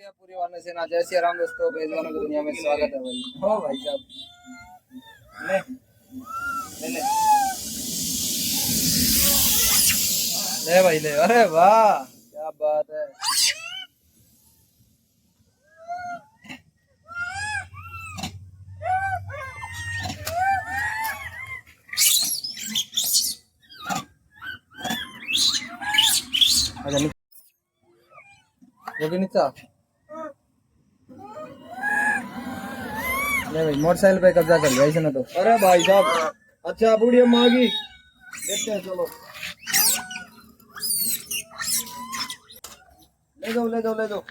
है पूरी वाले से ना। जय श्री राम दोस्तों, बेजवानों की दुनिया में स्वागत है भाई। हो भाई साहब, ले ले ले ले भाई ले। अरे वाह क्या बात है। अच्छा ये भी नीचा ले भाई, मोटरसाइकिल पे कब्जा कर लिया इसने तो। अरे भाई साहब, अच्छा बूढ़ी अम्मा आ गई, देखते हैं चलो। ले जाओ ले जाओ ले जाओ।